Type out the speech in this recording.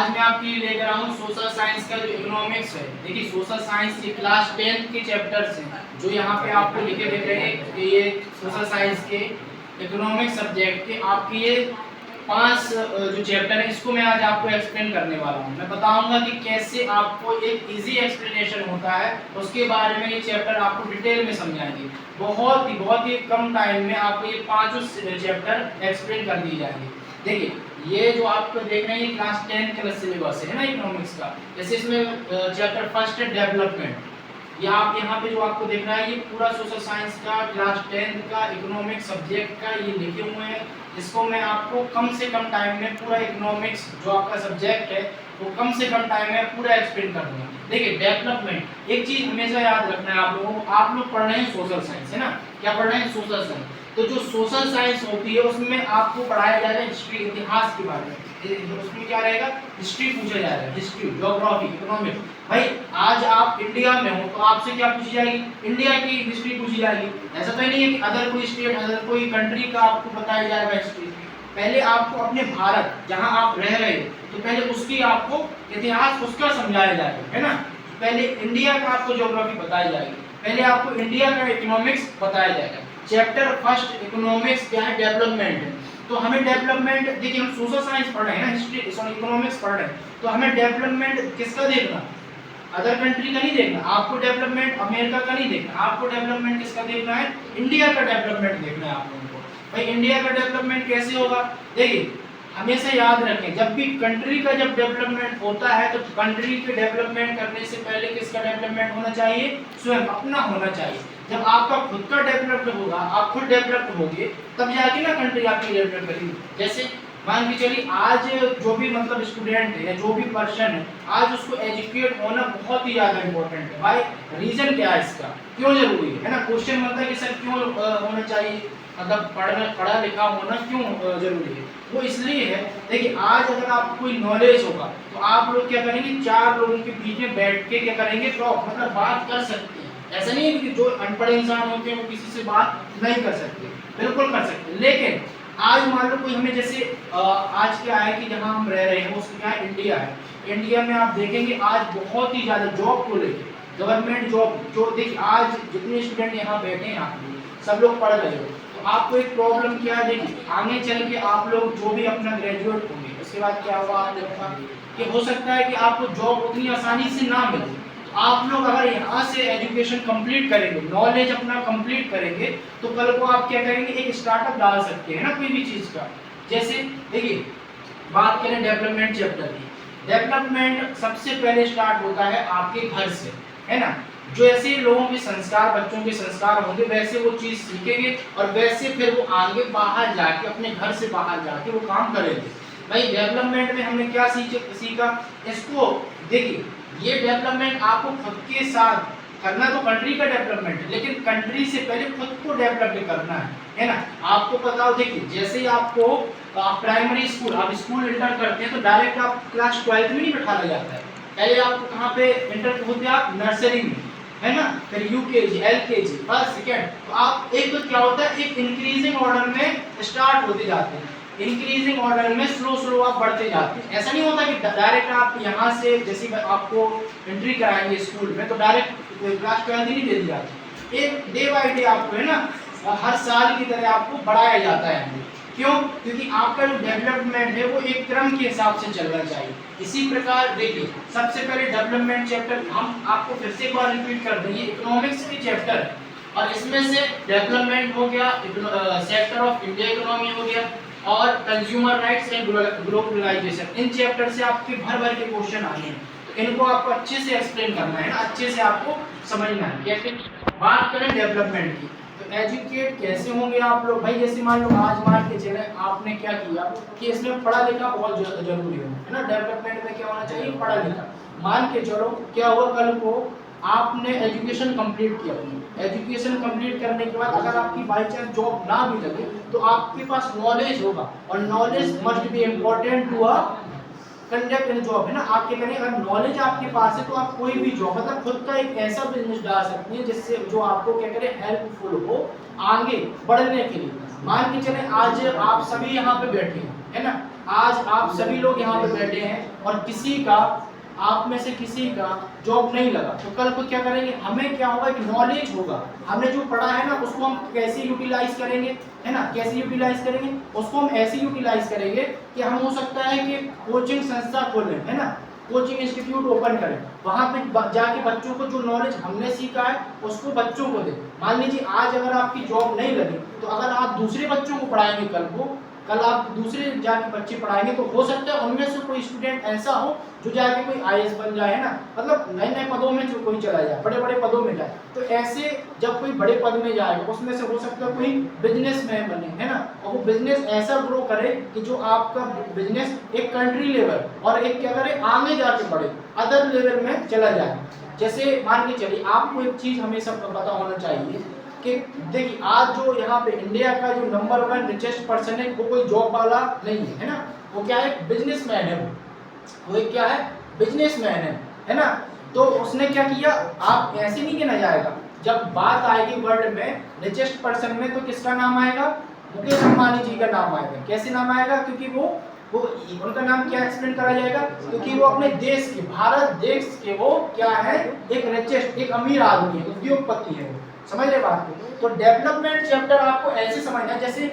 आज मैं आपके लिए लेकर आया हूँ सोशल साइंस का जो इकोनॉमिक्स है। देखिए सोशल साइंस के क्लास 10 के चैप्टर्स हैं जो यहाँ पे आपको लिखे दिख रहे हैं कि ये सोशल साइंस के इकोनॉमिक्स सब्जेक्ट के आपके ये 5 जो चैप्टर है इसको मैं आज आपको एक्सप्लेन करने वाला हूँ। मैं बताऊंगा कि कैसे आपको एक इजी एक्सप्लेनेशन होता है, उसके बारे में ये चैप्टर आपको डिटेल में समझाएंगे। बहुत ही कम टाइम में आपको ये 5 चैप्टर एक्सप्लेन कर दिए जाएंगे। देखिए ये जो आप देख रहे हैं क्लास 10 का सिलेबस है ना इकोनॉमिक्स का। जैसे इसमें चैप्टर फर्स्ट है डेवलपमेंट। ये आप यहाँ पे जो आपको देख रहा है ये पूरा सोशल साइंस का क्लास 10 का इकोनॉमिक्स सब्जेक्ट का ये लिखे हुए हैं। इसको मैं आपको कम से कम टाइम में पूरा इकोनॉमिक्स जो आपका सब्जेक्ट है वो कम से कम टाइम में पूरा एक्सप्लेन कर दूंगा। देखिए डेवलपमेंट, एक चीज हमेशा याद रखना है आप लोगों को, आप लोग पढ़ रहे हैं सोशल साइंस है ना, क्या पढ़ रहे हैं सोशल साइंस। तो जो सोशल साइंस होती है उसमें आपको पढ़ाया जाएगा हिस्ट्री, इतिहास के बारे में। उसमें क्या रहेगा, हिस्ट्री पूछा जाएगा, हिस्ट्री, ज्योग्राफी, इकोनॉमिक्स। भाई आज आप इंडिया में हो तो आपसे क्या पूछी जाएगी, इंडिया की हिस्ट्री पूछी जाएगी। ऐसा तो नहीं है कि अदर कोई स्टेट, अदर कोई कंट्री का आपको बताया जाएगा हिस्ट्री। पहले आपको अपने भारत जहां आप रह रहे हो तो पहले उसकी आपको इतिहास उसका समझाया जाएगा है ना। पहले इंडिया का आपको ज्योग्राफी बताई जाएगी, पहले आपको इंडिया का इकोनॉमिक्स बताया जाएगा। चैप्टर फर्स्ट इकोनॉमिक्स क्या है, डेवलपमेंट है। तो हमें डेवलपमेंट, देखिए हम सोशल साइंस पढ़ रहे हैं ना, हिस्ट्री सॉरी इकोनॉमिक्स पढ़ रहे हैं, तो हमें डेवलपमेंट किसका देखना, अदर कंट्री का नहीं देखना। आपको डेवलपमेंट अमेरिका का नहीं देखना, आपको डेवलपमेंट किसका देखना है, इंडिया का डेवलपमेंट देखना है आप लोगों को। भाई इंडिया का डेवलपमेंट कैसे होगा, देखिए हमेशा याद रखें जब भी कंट्री का जब डेवलपमेंट होता है तो कंट्री के डेवलपमेंट करने से पहले किसका डेवलपमेंट होना चाहिए, स्वयं अपना होना चाहिए। जब आपका खुद का डेवलप्ड होगा, आप खुद डेवलप्ड होंगे तब जाके ना कंट्री आपकी डेवलप करेगी। जैसे मान के चलिए आज जो भी मतलब स्टूडेंट है या जो भी पर्सन है आज उसको एजुकेट होना बहुत ही ज्यादा इंपॉर्टेंट है। भाई रीजन क्या है इसका, क्यों जरूरी है ना। क्वेश्चन बनता है कि सर क्यों होना चाहिए, मतलब पढ़ा लिखा होना क्यों जरूरी है। वो इसलिए है, देखिए आज अगर आपको कोई नॉलेज होगा तो आप लोग क्या करेंगे, 4 लोगों के बीच में बैठ के क्या करेंगे, टॉक मतलब बात कर सकते हैं। ऐसा नहीं है कि जो अनपढ़ इंसान होते हैं वो किसी से बात नहीं कर सकते, बिल्कुल कर सकते। लेकिन आज मान लो कोई हमें जैसे आज क्या है कि जहाँ हम रह रहे हैं वो क्या है, इंडिया है। इंडिया में आप देखेंगे आज बहुत ही ज़्यादा जॉब को लेकर, गवर्नमेंट जॉब जो, देखिए आज जितने स्टूडेंट यहाँ बैठे हैं आप सब लोग पढ़ रहे हो, तो आपको एक प्रॉब्लम क्या है, देखिए आगे चल के आप लोग जो भी अपना ग्रेजुएट होंगे उसके बाद क्या होगा, आप देखा कि हो सकता है कि आपको जॉब उतनी आसानी से ना मिले। आप लोग अगर यहाँ से एजुकेशन कंप्लीट करेंगे, नॉलेज अपना कंप्लीट करेंगे, तो कल को आप क्या करेंगे, एक स्टार्टअप डाल सकते हैं ना कोई भी चीज़ का। जैसे देखिए बात करें डेवलपमेंट चैप्टर की, डेवलपमेंट सबसे पहले स्टार्ट होता है आपके घर से है ना। जो ऐसे लोगों के संस्कार, बच्चों के संस्कार होंगे वैसे वो चीज़ सीखेंगे और वैसे फिर वो आगे बाहर जाके अपने घर से बाहर जाके वो काम करेंगे। भाई डेवलपमेंट में हमने क्या सीखा इसको, देखिए ये डेवलपमेंट आपको खुद के साथ करना, तो कंट्री का डेवलपमेंट है लेकिन कंट्री से पहले खुद को डेवलप करना है ना। आपको पता हो, देखिए जैसे ही आपको प्राइमरी स्कूल, आप स्कूल इंटर करते हैं तो डायरेक्ट आप क्लास 12 में नहीं बैठाया जाता है। पहले आपको कहाँ पे इंटर होते हैं, आप नर्सरी में है ना, फिर यूकेजी, एलकेजी, फर्स्ट सेकेंड। तो आप एक तो क्या होता है, एक इंक्रीजिंग ऑर्डर में स्टार्ट होते जाते हैं, इंक्रीजिंग ऑर्डर में स्लो आप बढ़ते जाते हैं। ऐसा नहीं होता कि डायरेक्ट आप यहाँ से जैसे आपको एंट्री कराएंगे स्कूल में तो डायरेक्ट क्लास 12 नहीं दे दी जाती। एक डे बाय डे आपको है ना हर साल की तरह आपको बढ़ाया जाता है। क्यों, क्योंकि आपका जो डेवलपमेंट है वो एक क्रम के हिसाब से चलना चाहिए। इसी प्रकार देखिए सबसे पहले डेवलपमेंट चैप्टर हम आपको फिर से एक बार रिपीट कर देंगे, इकोनॉमिक्स की चैप्टर है और इसमें से डेवलपमेंट हो गया, सेक्टर ऑफ इंडिया इकोनॉमी हो गया और कंज्यूमर राइट्स एंड ग्लोबलाइजेशन। इन चैप्टर से आपके भर के क्वेश्चन आए हैं, तो इनको आपको अच्छे से एक्सप्लेन करना है ना, अच्छे से आपको समझना है। कैसे बात करें डेवलपमेंट की, तो एजुकेट कैसे होंगे आप लोग। भाई जैसे मान लो आज मान के चले आपने क्या किया कि इसमें पढ़ा लिखा बहुत जरूरी है ना। डेवलपमेंट में क्या होना चाहिए, पढ़ा लिखा। मान के चलो क्या हुआ, कल को आपने एजुकेशन कंप्लीट किया, एजुकेशन कंप्लीट करने के बाद अगर आपकी बाई चांस जॉब ना भी लगे तो आपके पास नॉलेज होगा और knowledge must be important to a conduct in job है ना। आप क्या करें, अगर नॉलेज आपके पास है तो आप कोई भी जॉब मतलब खुद का एक ऐसा बिजनेस डाल सकते हैं जिससे जो आपको क्या करे, हेल्पफुल हो आगे बढ़ने के लिए। मान के चले आज आप सभी यहाँ पे बैठे हैं है ना, आज आप सभी लोग यहाँ पे बैठे हैं और किसी का, आप में से किसी का जॉब नहीं लगा, तो कल को क्या करेंगे, हमें क्या होगा कि नॉलेज होगा, हमने जो पढ़ा है ना उसको हम कैसे यूटिलाइज करेंगे, है ना, कैसे यूटिलाइज करेंगे, उसको हम ऐसे यूटिलाइज करेंगे कि हम हो सकता है कि कोचिंग संस्था खोलें, है ना, कोचिंग इंस्टीट्यूट ओपन करें, वहाँ पे जाके बच्चों को जो नॉलेज हमने सीखा है उसको बच्चों को दें। मान लीजिए आज अगर आपकी जॉब नहीं लगी, तो अगर आप दूसरे बच्चों को पढ़ाएंगे, कल आप दूसरे जाके बच्चे पढ़ाएंगे, तो हो सकता है उनमें से कोई स्टूडेंट ऐसा हो जो जाके कोई आईएएस बन जाए, है ना, मतलब नए नए पदों में जो कोई चला जाए, बड़े बड़े पदों में जाए। तो ऐसे जब कोई बड़े पद में जाएगा उसमें से हो सकता है कोई बिजनेसमैन बने, है ना, और वो बिजनेस ऐसा ग्रो करे कि जो आपका बिजनेस एक कंट्री लेवल और एक क्या करे, आगे जाके बढ़े, अदर लेवल में चला जाए। जैसे मान के चलिए, आपको एक चीज हमेशा पता होना चाहिए कि देखिए आज जो यहाँ पे इंडिया का जो नंबर 1 रिचेस्ट पर्सन है वो कोई जॉब वाला नहीं है ना, वो क्या है, बिजनेसमैन है, वो एक क्या है, बिजनेसमैन है ना। तो उसने क्या किया, आप ऐसे नहीं कहना जाएगा, जब बात आएगी वर्ल्ड में रिचेस्ट पर्सन में तो किसका नाम आएगा, मुकेश अंबानी जी का नाम आएगा। कैसे नाम आएगा, क्योंकि वो उनका नाम क्या एक्सप्लेन करा जाएगा, क्योंकि वो अपने देश के, भारत देश के वो क्या है, एक रिचेस्ट, एक अमीर आदमी है, उद्योगपति है वो। समझ रहे बात को। तो डेवलपमेंट चैप्टर आपको ऐसे समझना है जैसे